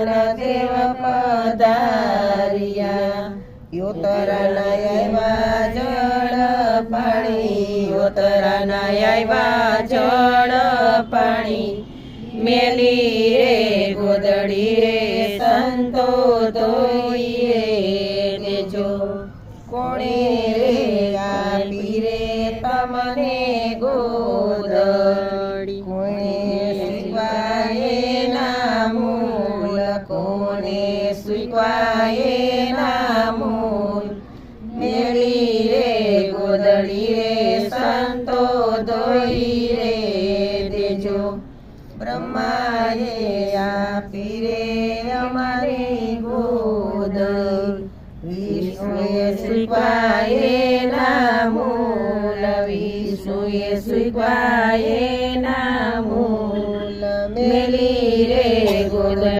દેવ પધાર્યા યોતરાના આવ્યા જળ પાણી યોતરાના આવ્યા જળ પાણી મેલી રે ગોદડી રે સંતો ધોઈએ દેજો કોણે રે આપી રે તમને ગોદડી કોણે સ્વીકારે ના મૂળ કોણે સ્વીકારે ના મૂળ મેલી રે ગોદડી રે સંતો ધોઈ રે દેજો બ્રહ્માએ આપી રે અમારે ગોદ વિષ્ણુએ સ્વીકારે ના મૂળ વિષ્ણુએ સ્વીકારે ના મૂળ મેલી રે ગોદ